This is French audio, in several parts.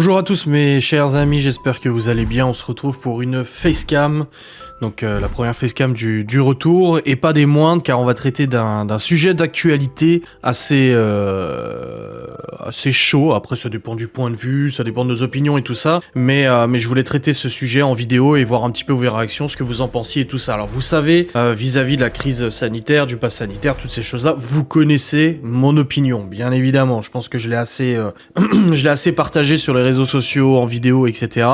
Bonjour à tous mes chers amis, j'espère que vous allez bien. On se retrouve pour une facecam, donc la première facecam du retour, et pas des moindres, car on va traiter d'un sujet d'actualité assez chaud. Après ça dépend du point de vue, ça dépend de nos opinions et tout ça, mais je voulais traiter ce sujet en vidéo et voir un petit peu vos réactions, ce que vous en pensiez et tout ça. Alors vous savez, vis-à-vis de la crise sanitaire, du pass sanitaire, toutes ces choses-là, vous connaissez mon opinion, bien évidemment. Je pense que je l'ai assez, je l'ai assez partagé sur les réseaux sociaux, en vidéo, etc.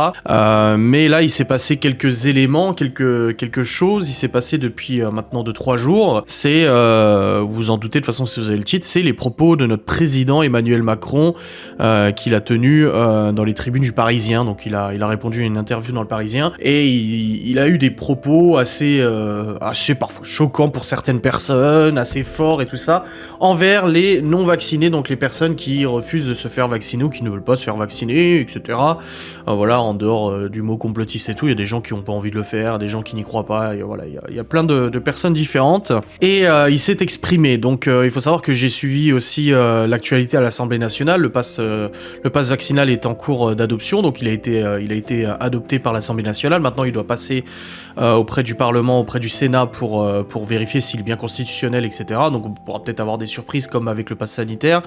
Mais là, il s'est passé quelques éléments, quelque chose. Il s'est passé depuis maintenant 2-3 jours. C'est, vous vous en doutez de toute façon si vous avez le titre, c'est les propos de notre président Emmanuel Macron qu'il a tenu dans les tribunes du Parisien. Donc il a répondu à une interview dans le Parisien et il a eu des propos assez parfois choquants pour certaines personnes, assez forts et tout ça, envers les non-vaccinés, donc les personnes qui refusent de se faire vacciner ou qui ne veulent pas se faire vacciner, etc. Voilà, en dehors du mot complotiste et tout, il y a des gens qui n'ont pas envie de le faire, des gens qui n'y croient pas, et voilà, il y a plein de personnes différentes. Et il s'est exprimé, donc il faut savoir que j'ai suivi aussi l'actualité à l'Assemblée nationale. Le pass vaccinal est en cours d'adoption, donc il a été adopté par l'Assemblée nationale. Maintenant, il doit passer auprès du Parlement, auprès du Sénat pour vérifier s'il est bien constitutionnel, etc. Donc on pourra peut-être avoir des surprises comme avec le pass sanitaire,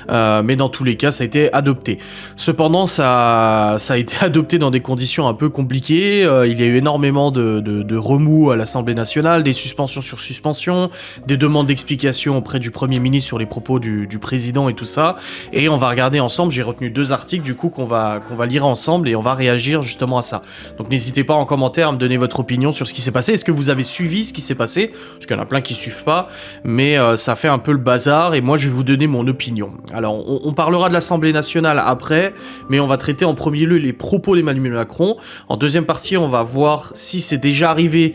mais dans tous les cas, ça a été adopté. Cependant, ça a été adopté dans des conditions un peu compliquées. Il y a eu énormément de remous à l'Assemblée nationale, des suspensions sur suspensions, des demandes d'explications auprès du Premier ministre sur les propos du président et tout ça. Et on va regarder ensemble, j'ai retenu 2 articles du coup qu'on va lire ensemble et on va réagir justement à ça. Donc n'hésitez pas en commentaire à me donner votre opinion sur ce qui s'est passé. Est-ce que vous avez suivi ce qui s'est passé? Parce qu'il y en a plein qui suivent pas, mais ça fait un peu le bazar et moi je vais vous donner mon opinion. Alors on parlera de l'Assemblée nationale après, mais on va traiter en premier lieu les propos d'Emmanuel Macron. En deuxième partie, on va voir si c'est déjà arrivé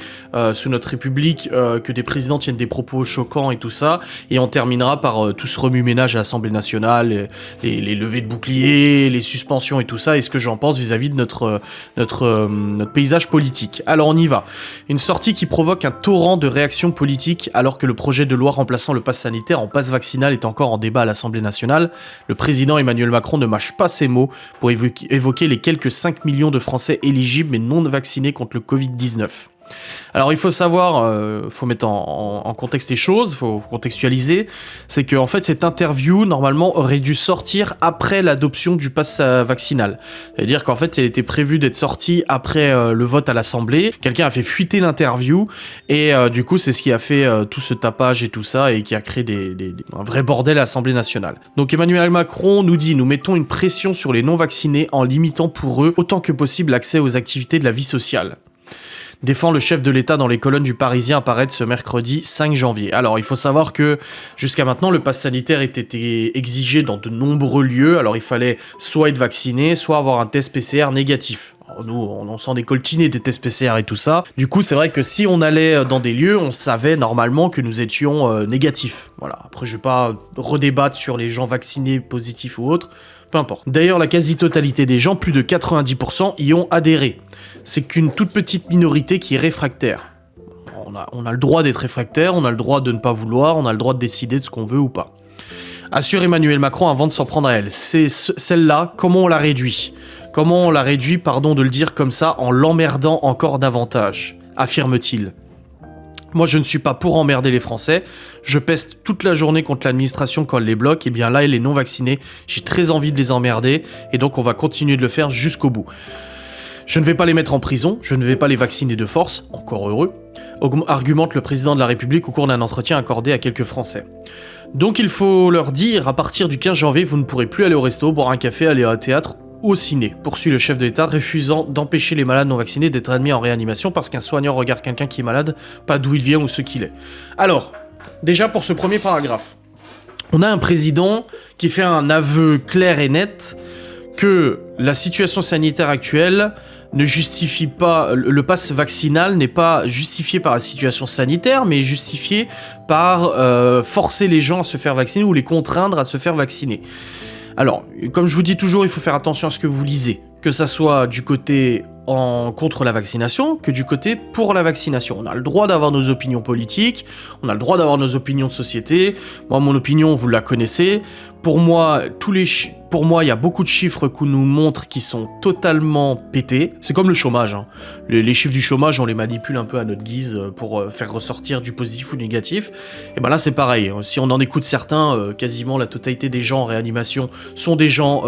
sous notre République que des présidents tiennent des propos choquants et tout ça. Et on terminera par tout ce remue-ménage à l'Assemblée nationale, les levées de boucliers, les suspensions et tout ça, et ce que j'en pense vis-à-vis de notre paysage politique. Alors on y va. Une sortie qui provoque un torrent de réactions politiques alors que le projet de loi remplaçant le pass sanitaire en pass vaccinal est encore en débat à l'Assemblée nationale. Le président Emmanuel Macron ne mâche pas ses mots pour évoquer les quelques 5 millions de Français éligibles mais non vaccinés contre le Covid-19. Alors il faut savoir, faut mettre en contexte les choses, faut contextualiser, c'est que en fait cette interview normalement aurait dû sortir après l'adoption du pass vaccinal. C'est-à-dire qu'en fait elle était prévue d'être sortie après le vote à l'Assemblée. Quelqu'un a fait fuiter l'interview et du coup c'est ce qui a fait tout ce tapage et tout ça et qui a créé un vrai bordel à l'Assemblée nationale. Donc Emmanuel Macron nous dit: nous mettons une pression sur les non-vaccinés en limitant pour eux autant que possible l'accès aux activités de la vie sociale. Défend le chef de l'État dans les colonnes du Parisien apparaître ce mercredi 5 janvier. Alors il faut savoir que jusqu'à maintenant le pass sanitaire était exigé dans de nombreux lieux. Alors il fallait soit être vacciné, soit avoir un test PCR négatif. Alors, nous on s'en décoltinait des tests PCR et tout ça. Du coup c'est vrai que si on allait dans des lieux, on savait normalement que nous étions négatifs. Voilà. Après je vais pas redébattre sur les gens vaccinés, positifs ou autres. Peu importe. D'ailleurs, la quasi-totalité des gens, plus de 90%, y ont adhéré. C'est qu'une toute petite minorité qui est réfractaire. On a le droit d'être réfractaire, on a le droit de ne pas vouloir, on a le droit de décider de ce qu'on veut ou pas. Assure Emmanuel Macron avant de s'en prendre à elle. C'est celle-là, comment on la réduit? Comment on la réduit, pardon de le dire comme ça, en l'emmerdant encore davantage, affirme-t-il. Moi, je ne suis pas pour emmerder les Français. Je peste toute la journée contre l'administration quand elle les bloque. Et bien là, les non-vaccinés, j'ai très envie de les emmerder. Et donc, on va continuer de le faire jusqu'au bout. Je ne vais pas les mettre en prison. Je ne vais pas les vacciner de force. Encore heureux. Argumente le président de la République au cours d'un entretien accordé à quelques Français. Donc, il faut leur dire, à partir du 15 janvier, vous ne pourrez plus aller au resto, boire un café, aller au théâtre au ciné, poursuit le chef de l'État, refusant d'empêcher les malades non vaccinés d'être admis en réanimation parce qu'un soignant regarde quelqu'un qui est malade, pas d'où il vient ou ce qu'il est. Alors, déjà pour ce premier paragraphe, on a un président qui fait un aveu clair et net que la situation sanitaire actuelle ne justifie pas, le pass vaccinal n'est pas justifié par la situation sanitaire, mais justifié par forcer les gens à se faire vacciner ou les contraindre à se faire vacciner. Alors, comme je vous dis toujours, il faut faire attention à ce que vous lisez, que ça soit du côté contre la vaccination que du côté pour la vaccination. On a le droit d'avoir nos opinions politiques, on a le droit d'avoir nos opinions de société. Moi, mon opinion, vous la connaissez. Pour moi, il y a beaucoup de chiffres qu'on nous montre qui sont totalement pétés. C'est comme le chômage. Hein. Les chiffres du chômage, on les manipule un peu à notre guise pour faire ressortir du positif ou du négatif. Et ben là, c'est pareil. Si on en écoute certains, quasiment la totalité des gens en réanimation sont des gens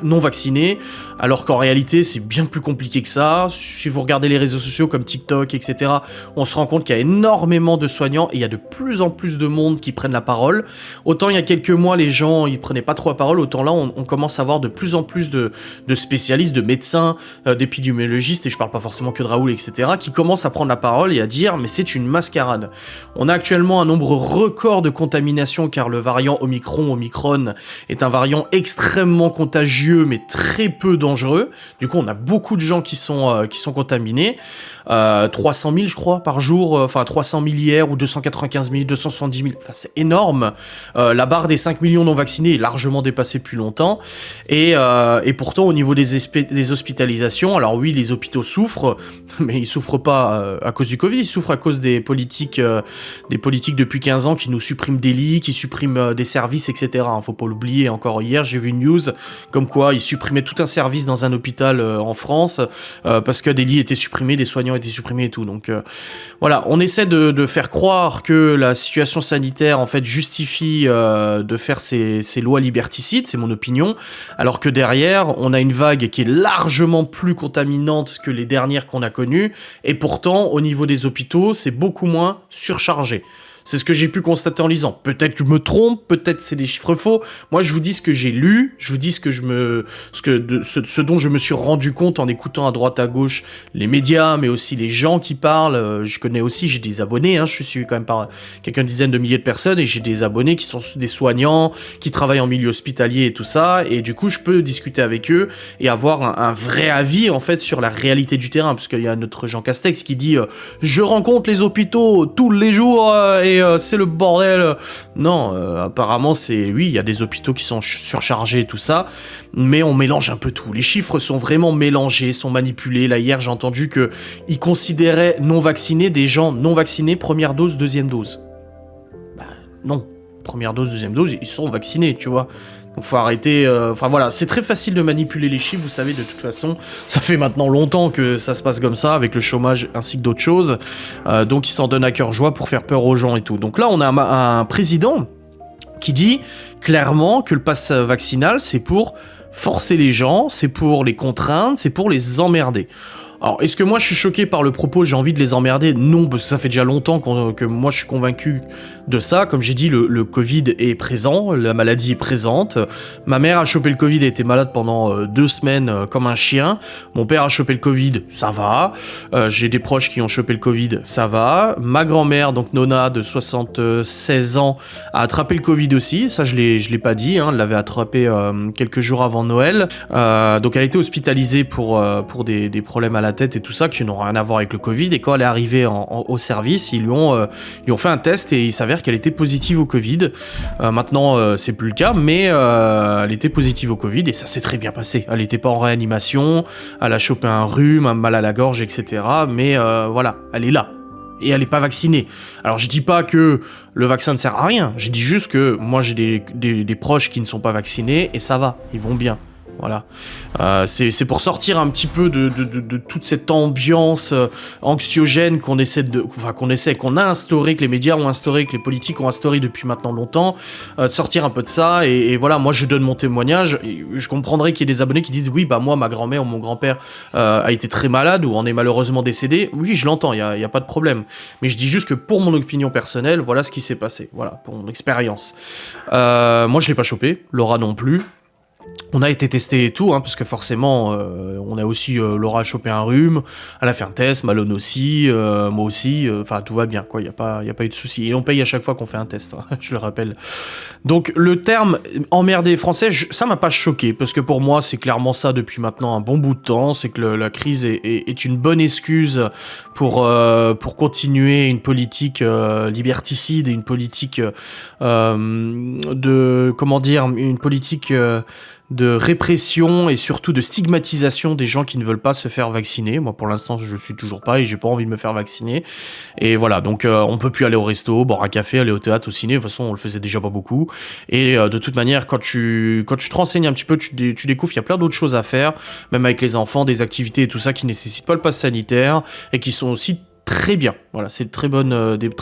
non vaccinés, alors qu'en réalité, c'est bien plus compliqué que ça. Si vous regardez les réseaux sociaux comme TikTok, etc., on se rend compte qu'il y a énormément de soignants et il y a de plus en plus de monde qui prennent la parole. Autant il y a quelques mois, les gens ils prenaient pas trop la parole, autant là on commence à voir de plus en plus de spécialistes, de médecins, d'épidémiologistes, et je parle pas forcément que de Raoul, etc., qui commencent à prendre la parole et à dire mais c'est une mascarade. On a actuellement un nombre record de contaminations car le variant Omicron est un variant extrêmement contagieux mais très peu dangereux. Du coup on a beaucoup de gens qui sont contaminés. 300 000 je crois par jour, 300 000 hier ou 295 000, 270 000, enfin c'est énorme. La barre des 5 millions non vaccinés est largement dépassée depuis longtemps et pourtant au niveau des hospitalisations, alors oui les hôpitaux souffrent, mais ils souffrent pas à cause du Covid, ils souffrent à cause des politiques depuis 15 ans qui nous suppriment des lits, qui suppriment des services, etc. Faut pas l'oublier, encore hier j'ai vu une news comme quoi ils supprimaient tout un service dans un hôpital en France parce que des lits étaient supprimés, des soignants étaient supprimés et tout. Donc voilà, on essaie de faire croire que la situation sanitaire en fait justifie de faire ces lois liberticides, c'est mon opinion, alors que derrière on a une vague qui est largement plus contaminante que les dernières qu'on a connues, et pourtant au niveau des hôpitaux c'est beaucoup moins surchargé. C'est ce que j'ai pu constater en lisant. Peut-être que je me trompe, peut-être c'est des chiffres faux. Moi, je vous dis ce que j'ai lu, je vous dis ce dont je me suis rendu compte en écoutant à droite à gauche les médias, mais aussi les gens qui parlent. Je connais aussi, j'ai des abonnés, je suis suivi quand même par quelques dizaines de milliers de personnes, et j'ai des abonnés qui sont des soignants, qui travaillent en milieu hospitalier et tout ça, et du coup, je peux discuter avec eux et avoir un vrai avis, en fait, sur la réalité du terrain, parce qu'il y a notre Jean Castex qui dit je rencontre les hôpitaux tous les jours, et c'est le bordel. Non, apparemment oui, il y a des hôpitaux qui sont surchargés et tout ça, mais on mélange un peu tout. Les chiffres sont vraiment mélangés, sont manipulés. Là hier j'ai entendu que ils considéraient non vaccinés des gens non vaccinés première dose, deuxième dose. Bah non, première dose, deuxième dose, ils sont vaccinés, tu vois. Donc faut arrêter, voilà, c'est très facile de manipuler les chiffres, vous savez, de toute façon, ça fait maintenant longtemps que ça se passe comme ça, avec le chômage ainsi que d'autres choses, donc ils s'en donnent à cœur joie pour faire peur aux gens et tout. Donc là, on a un président qui dit clairement que le pass vaccinal, c'est pour forcer les gens, c'est pour les contraindre, c'est pour les emmerder. Alors, est-ce que moi je suis choqué par le propos, j'ai envie de les emmerder? Non, parce que ça fait déjà longtemps que moi je suis convaincu de ça. Comme j'ai dit, le Covid est présent, la maladie est présente. Ma mère a chopé le Covid, a été malade pendant 2 semaines comme un chien. Mon père a chopé le Covid, ça va. J'ai des proches qui ont chopé le Covid, ça va. Ma grand-mère, donc Nona, de 76 ans, a attrapé le Covid aussi. Ça, je l'ai pas dit, elle l'avait attrapé quelques jours avant Noël. Donc elle a été hospitalisée pour des problèmes à la tête et tout ça qui n'ont rien à voir avec le Covid, et quand elle est arrivée au service, ils lui ont fait un test et il s'avère qu'elle était positive au Covid. Maintenant c'est plus le cas, mais elle était positive au Covid et ça s'est très bien passé. Elle n'était pas en réanimation, elle a chopé un rhume, un mal à la gorge, etc. Mais voilà, elle est là. Et elle n'est pas vaccinée. Alors je dis pas que le vaccin ne sert à rien, je dis juste que moi j'ai des proches qui ne sont pas vaccinés et ça va, ils vont bien. Voilà, c'est pour sortir un petit peu de toute cette ambiance anxiogène qu'on a instauré, que les médias ont instauré, que les politiques ont instauré depuis maintenant longtemps, sortir un peu de ça, et voilà, moi je donne mon témoignage, et je comprendrais qu'il y ait des abonnés qui disent oui, bah moi ma grand-mère ou mon grand-père a été très malade ou en est malheureusement décédé, oui je l'entends, il y a pas de problème, mais je dis juste que pour mon opinion personnelle, voilà ce qui s'est passé, voilà, pour mon expérience. Moi je l'ai pas chopé, Laura non plus. On a été testé et tout, parce que forcément, on a aussi, Laura a chopé un rhume, elle a fait un test, Malone aussi, moi aussi, tout va bien, quoi, y a pas eu de soucis. Et on paye à chaque fois qu'on fait un test, je le rappelle. Donc, le terme emmerder les Français, ça m'a pas choqué, parce que pour moi, c'est clairement ça depuis maintenant un bon bout de temps, c'est que la crise est une bonne excuse pour continuer une politique liberticide et une politique une politique de répression et surtout de stigmatisation des gens qui ne veulent pas se faire vacciner. Moi, pour l'instant, je suis toujours pas et j'ai pas envie de me faire vacciner. Et voilà, donc on peut plus aller au resto, boire un café, aller au théâtre, au ciné. De toute façon, on le faisait déjà pas beaucoup. Et de toute manière, quand tu te renseignes un petit peu, tu découvres qu'il y a plein d'autres choses à faire, même avec les enfants, des activités et tout ça qui nécessitent pas le pass sanitaire et qui sont aussi très bien. Voilà, c'est des très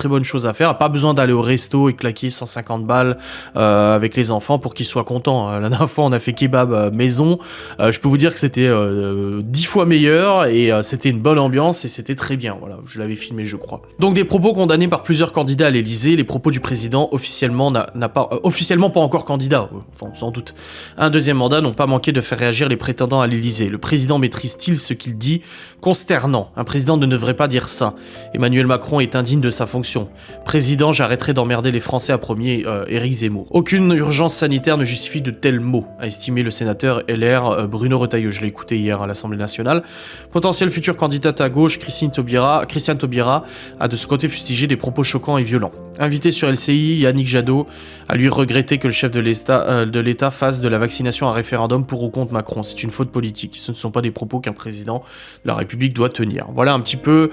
bonnes choses à faire. Pas besoin d'aller au resto et claquer 150 balles avec les enfants pour qu'ils soient contents. La dernière fois, on a fait kebab maison. Je peux vous dire que c'était 10 fois meilleur et c'était une bonne ambiance et c'était très bien. Voilà, je l'avais filmé, je crois. Donc des propos condamnés par plusieurs candidats à l'Elysée. Les propos du président officiellement pas encore candidat. Enfin, sans doute. Un deuxième mandat n'ont pas manqué de faire réagir les prétendants à l'Elysée. Le président maîtrise-t-il ce qu'il dit? Consternant. Un président ne devrait pas dire ça. Emmanuel Macron est indigne de sa fonction. Président, j'arrêterai d'emmerder les Français à premier Éric Zemmour. Aucune urgence sanitaire ne justifie de tels mots, a estimé le sénateur LR Bruno Retailleau. Je l'ai écouté hier à l'Assemblée nationale. Potentielle future candidate à gauche, Christiane Taubira a de ce côté fustigé des propos choquants et violents. Invité sur LCI, Yannick Jadot a lui regretté que le chef de l'État fasse de la vaccination un référendum pour ou contre Macron. C'est une faute politique. Ce ne sont pas des propos qu'un président de la République doit tenir. Voilà un petit peu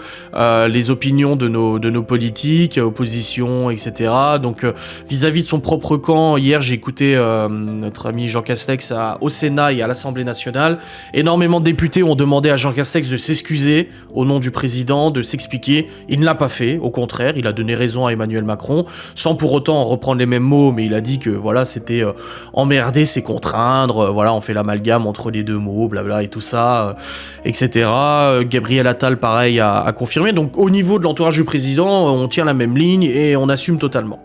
les opinions de nos politiques, opposition, etc. Donc vis-à-vis de son propre camp, hier j'ai écouté notre ami Jean Castex au Sénat et à l'Assemblée nationale. Énormément de députés ont demandé à Jean Castex de s'excuser au nom du président, de s'expliquer. Il ne l'a pas fait, au contraire, il a donné raison à Emmanuel Macron, sans pour autant reprendre les mêmes mots, mais il a dit que voilà, c'était emmerder, c'est contraindre, voilà, on fait l'amalgame entre les deux mots, blabla et tout ça, etc. Gabriel Attal, pareil, a confirmé. Donc au niveau de l'entourage du président, on tient la même ligne et on assume totalement.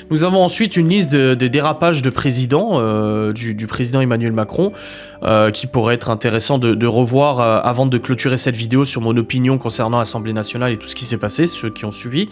Nous avons ensuite une liste de dérapages de présidents, du président Emmanuel Macron, qui pourrait être intéressant de revoir avant de clôturer cette vidéo sur mon opinion concernant l'Assemblée nationale et tout ce qui s'est passé, ceux qui ont suivi.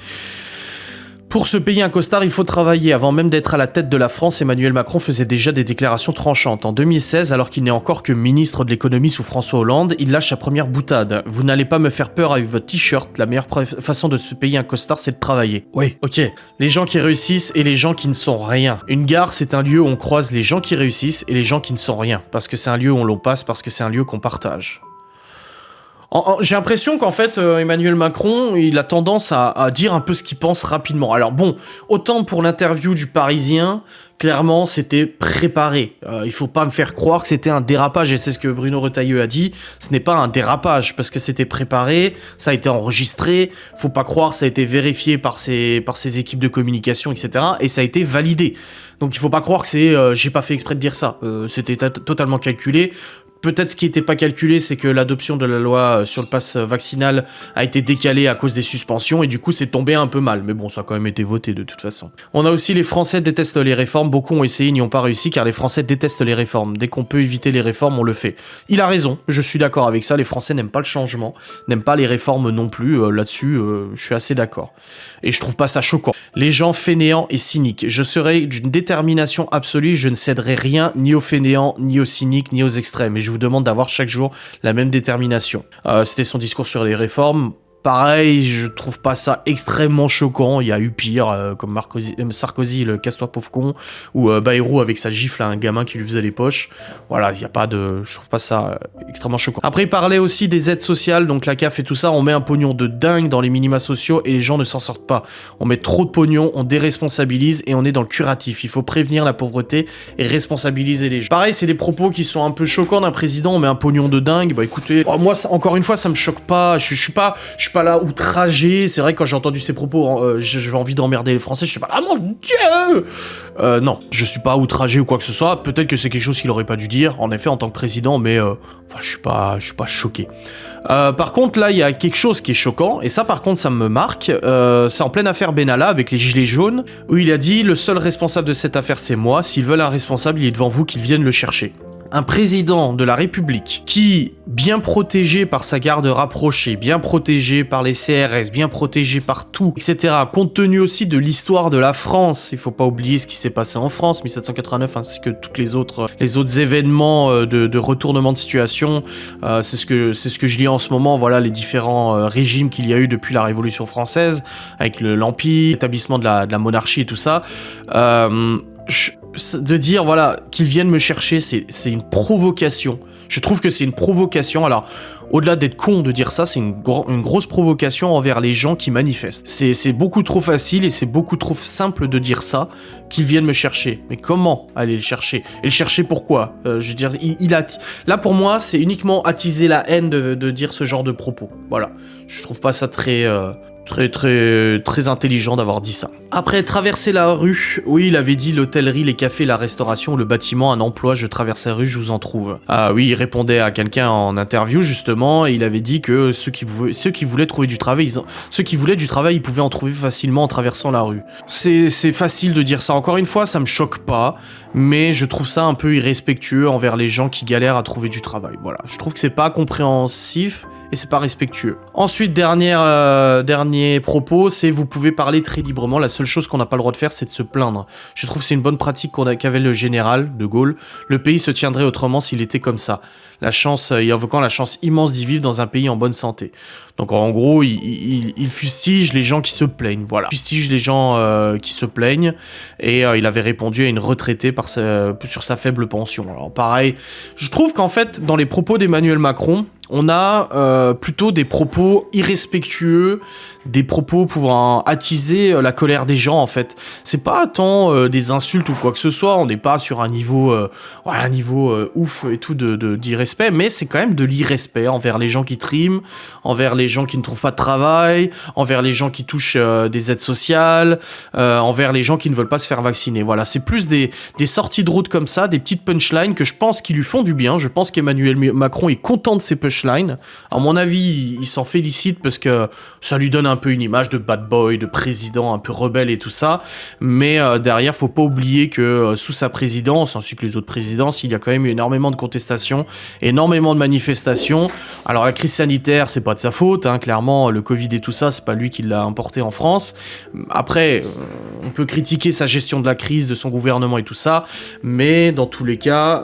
Pour se payer un costard, il faut travailler. Avant même d'être à la tête de la France, Emmanuel Macron faisait déjà des déclarations tranchantes. En 2016, alors qu'il n'est encore que ministre de l'économie sous François Hollande, il lâche sa première boutade. Vous n'allez pas me faire peur avec votre t-shirt. La meilleure façon de se payer un costard, c'est de travailler. Oui, ok. Les gens qui réussissent et les gens qui ne sont rien. Une gare, c'est un lieu où on croise les gens qui réussissent et les gens qui ne sont rien. Parce que c'est un lieu où on l'on passe, parce que c'est un lieu qu'on partage. J'ai l'impression qu'en fait, Emmanuel Macron, il a tendance à dire un peu ce qu'il pense rapidement. Alors bon, autant pour l'interview du Parisien, clairement, c'était préparé. Il faut pas me faire croire que c'était un dérapage, et c'est ce que Bruno Retailleau a dit. Ce n'est pas un dérapage, parce que c'était préparé, ça a été enregistré, faut pas croire, ça a été vérifié par ses équipes de communication, etc., et ça a été validé. Donc il faut pas croire que c'est j'ai pas fait exprès de dire ça. C'était totalement calculé. Peut-être ce qui n'était pas calculé, c'est que l'adoption de la loi sur le pass vaccinal a été décalée à cause des suspensions et du coup c'est tombé un peu mal. Mais bon, ça a quand même été voté de toute façon. On a aussi les Français détestent les réformes. Beaucoup ont essayé, n'y ont pas réussi car les Français détestent les réformes. Dès qu'on peut éviter les réformes, on le fait. Il a raison, je suis d'accord avec ça. Les Français n'aiment pas le changement, n'aiment pas les réformes non plus. Là-dessus, je suis assez d'accord. Et je trouve pas ça choquant. Les gens fainéants et cyniques. Je serai d'une détermination absolue, je ne céderai rien ni aux fainéants, ni aux cyniques, ni aux extrêmes. Et je vous demande d'avoir chaque jour la même détermination. C'était son discours sur les réformes. Pareil, je trouve pas ça extrêmement choquant. Il y a eu pire, comme Sarkozy, le casse-toi pauvre con, ou Bayrou avec sa gifle à un gamin qui lui faisait les poches. Voilà, il y a pas de, je trouve pas ça extrêmement choquant. Après, il parlait aussi des aides sociales, donc la CAF et tout ça. On met un pognon de dingue dans les minima sociaux et les gens ne s'en sortent pas. On met trop de pognon, on déresponsabilise et on est dans le curatif. Il faut prévenir la pauvreté et responsabiliser les gens. Pareil, c'est des propos qui sont un peu choquants d'un président. On met un pognon de dingue. Bah écoutez, moi, encore une fois, ça me choque pas. Je suis pas là outragé. C'est vrai que quand j'ai entendu ces propos, j'ai envie d'emmerder les Français. Je suis pas là, mon Dieu. Non, je suis pas outragé ou quoi que ce soit. Peut-être que c'est quelque chose qu'il aurait pas dû dire, en effet, en tant que président, mais enfin, je suis pas choqué. Par contre, là, il y a quelque chose qui est choquant, et ça, par contre, ça me marque. C'est en pleine affaire Benalla avec les gilets jaunes, où il a dit: le seul responsable de cette affaire, c'est moi. S'ils veulent un responsable, il est devant vous, qu'ils viennent le chercher. Un président de la République qui, bien protégé par sa garde rapprochée, bien protégé par les CRS, bien protégé par tout, etc., compte tenu aussi de l'histoire de la France, il faut pas oublier ce qui s'est passé en France, 1789, ainsi que tous les autres événements de retournement de situation, c'est ce que je lis en ce moment, voilà les différents régimes qu'il y a eu depuis la Révolution française, avec l'Empire, l'établissement de la monarchie et tout ça. de dire, voilà, qu'ils viennent me chercher, c'est une provocation. Je trouve que c'est une provocation. Alors, au-delà d'être con de dire ça, c'est une grosse provocation envers les gens qui manifestent. C'est beaucoup trop facile et c'est beaucoup trop simple de dire ça, qu'ils viennent me chercher. Mais comment aller le chercher? Et le chercher pourquoi? Je veux dire, là pour moi, c'est uniquement attiser la haine de dire ce genre de propos. Voilà. Je trouve pas ça très intelligent d'avoir dit ça. Après, traverser la rue, oui, il avait dit l'hôtellerie, les cafés, la restauration, le bâtiment, un emploi, je traverse la rue, je vous en trouve. Ah oui, il répondait à quelqu'un en interview, justement, et il avait dit que ceux qui voulaient trouver du travail, ils pouvaient en trouver facilement en traversant la rue. C'est facile de dire ça, encore une fois, ça me choque pas, mais je trouve ça un peu irrespectueux envers les gens qui galèrent à trouver du travail. Voilà, je trouve que c'est pas compréhensif, et c'est pas respectueux. Ensuite, dernier propos, c'est vous pouvez parler très librement, la seule chose qu'on n'a pas le droit de faire, c'est de se plaindre. Je trouve que c'est une bonne pratique qu'avait le général de Gaulle. Le pays se tiendrait autrement s'il était comme ça. Et invoquant la chance immense d'y vivre dans un pays en bonne santé. Donc en gros, il fustige les gens qui se plaignent, voilà. Il fustige les gens qui se plaignent, et il avait répondu à une retraitée sur sa faible pension. Alors pareil, je trouve qu'en fait, dans les propos d'Emmanuel Macron, on a plutôt des propos irrespectueux, des propos pouvant attiser la colère des gens, en fait. C'est pas tant des insultes ou quoi que ce soit, on n'est pas sur un niveau ouf et tout d'irrespect, mais c'est quand même de l'irrespect envers les gens qui triment, envers les gens qui ne trouvent pas de travail, envers les gens qui touchent des aides sociales, envers les gens qui ne veulent pas se faire vacciner. Voilà, c'est plus des sorties de route comme ça, des petites punchlines que je pense qui lui font du bien. Je pense qu'Emmanuel Macron est content de ces punchlines. À mon avis, il s'en félicite parce que ça lui donne un peu une image de bad boy, de président un peu rebelle et tout ça. Mais derrière, faut pas oublier que sous sa présidence, ainsi que les autres présidences, il y a quand même eu énormément de contestations, énormément de manifestations. Alors la crise sanitaire, c'est pas de sa faute, hein, clairement, le Covid et tout ça, c'est pas lui qui l'a importé en France. Après, on peut critiquer sa gestion de la crise, de son gouvernement et tout ça, mais dans tous les cas,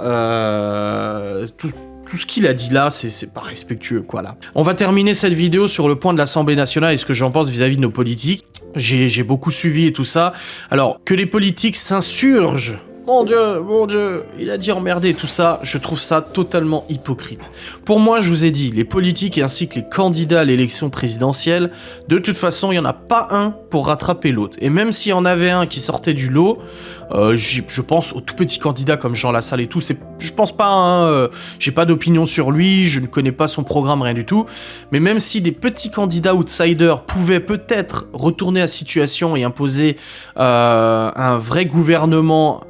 tout ce qu'il a dit là, c'est pas respectueux, quoi, là. On va terminer cette vidéo sur le point de l'Assemblée nationale et ce que j'en pense vis-à-vis de nos politiques. J'ai beaucoup suivi et tout ça. Alors, que les politiques s'insurgent, mon Dieu, il a dit emmerder, tout ça, je trouve ça totalement hypocrite. Pour moi, je vous ai dit, les politiques ainsi que les candidats à l'élection présidentielle, de toute façon, il n'y en a pas un pour rattraper l'autre. Et même s'il y en avait un qui sortait du lot, je pense aux tout petits candidats comme Jean Lassalle et tout, je pense pas, hein, j'ai pas d'opinion sur lui, je ne connais pas son programme, rien du tout, mais même si des petits candidats outsiders pouvaient peut-être retourner la situation et imposer un vrai gouvernement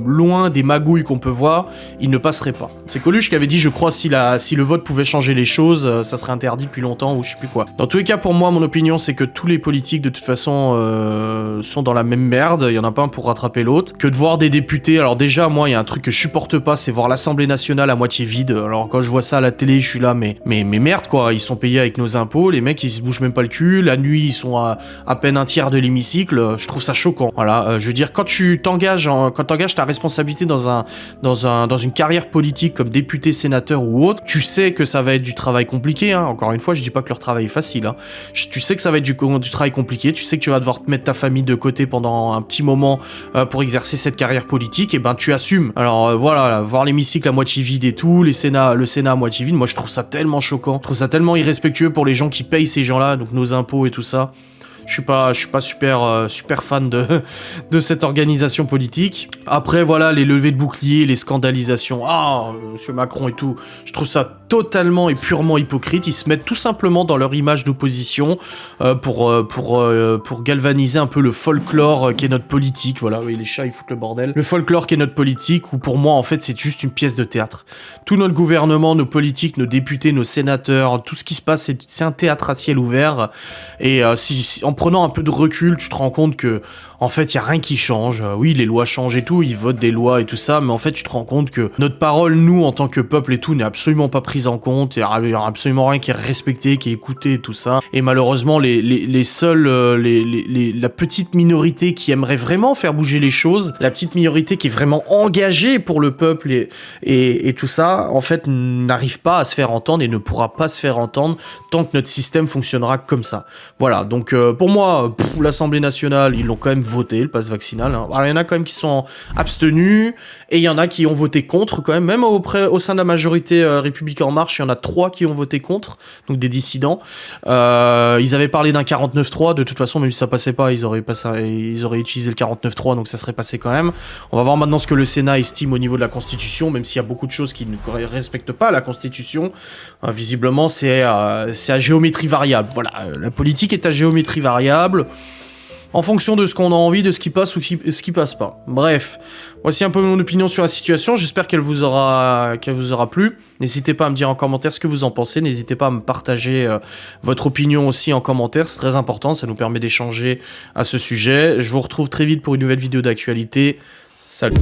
loin des magouilles qu'on peut voir, il ne passerait pas. C'est Coluche qui avait dit, je crois, si le vote pouvait changer les choses, ça serait interdit depuis longtemps ou je sais plus quoi. Dans tous les cas, pour moi, mon opinion, c'est que tous les politiques, de toute façon, sont dans la même merde, il y en a pas un pour rattraper l'autre. Que de voir des députés, alors déjà, moi, il y a un truc que je supporte pas, c'est voir l'Assemblée nationale à moitié vide. Alors quand je vois ça à la télé, je suis là, mais merde, quoi, ils sont payés avec nos impôts, les mecs, ils se bougent même pas le cul, la nuit, ils sont à peine un tiers de l'hémicycle, je trouve ça choquant. Voilà, je veux dire, quand t'engages ta responsabilité dans une carrière politique comme député, sénateur ou autre, tu sais que ça va être du travail compliqué, hein. Encore une fois, je dis pas que leur travail est facile, hein. Tu sais que ça va être du travail compliqué, tu sais que tu vas devoir te mettre ta famille de côté pendant un petit moment pour exercer cette carrière politique, et ben tu assumes. Alors voilà, voir l'hémicycle à moitié vide et tout, le Sénat à moitié vide, moi je trouve ça tellement choquant, je trouve ça tellement irrespectueux pour les gens qui payent ces gens-là, donc nos impôts et tout ça. Je suis pas super fan de cette organisation politique. Après, voilà, les levées de boucliers, les scandalisations. Ah, monsieur Macron et tout. Je trouve ça totalement et purement hypocrite. Ils se mettent tout simplement dans leur image d'opposition pour galvaniser un peu le folklore qu'est notre politique. Voilà, oui, les chats, ils foutent le bordel. Le folklore qu'est notre politique, où pour moi, en fait, c'est juste une pièce de théâtre. Tout notre gouvernement, nos politiques, nos députés, nos sénateurs, tout ce qui se passe, c'est un théâtre à ciel ouvert. Et en prenant un peu de recul, tu te rends compte que, en fait, il y a rien qui change. Oui, les lois changent et tout, ils votent des lois et tout ça, mais en fait, tu te rends compte que notre parole, nous, en tant que peuple et tout, n'est absolument pas prise en compte. Il y a absolument rien qui est respecté, qui est écouté et tout ça. Et malheureusement, les seuls, la petite minorité qui aimerait vraiment faire bouger les choses, la petite minorité qui est vraiment engagée pour le peuple et tout ça, en fait, n'arrive pas à se faire entendre et ne pourra pas se faire entendre tant que notre système fonctionnera comme ça. Voilà, donc pour moi, l'Assemblée nationale, ils l'ont quand même voté le pass vaccinal. Hein. Alors, il y en a quand même qui sont abstenus, et il y en a qui ont voté contre quand même. Même au sein de la majorité République En Marche, il y en a 3 qui ont voté contre, donc des dissidents. Ils avaient parlé d'un 49.3, de toute façon, même si ça passait pas, ils auraient utilisé le 49.3, donc ça serait passé quand même. On va voir maintenant ce que le Sénat estime au niveau de la Constitution, même s'il y a beaucoup de choses qui ne respectent pas la Constitution. Visiblement, c'est à géométrie variable. Voilà, la politique est à géométrie variable, en fonction de ce qu'on a envie, de ce qui passe ou ce qui passe pas. Bref, voici un peu mon opinion sur la situation, j'espère qu'elle vous aura plu. N'hésitez pas à me dire en commentaire ce que vous en pensez, n'hésitez pas à me partager votre opinion aussi en commentaire, c'est très important, ça nous permet d'échanger à ce sujet. Je vous retrouve très vite pour une nouvelle vidéo d'actualité. Salut.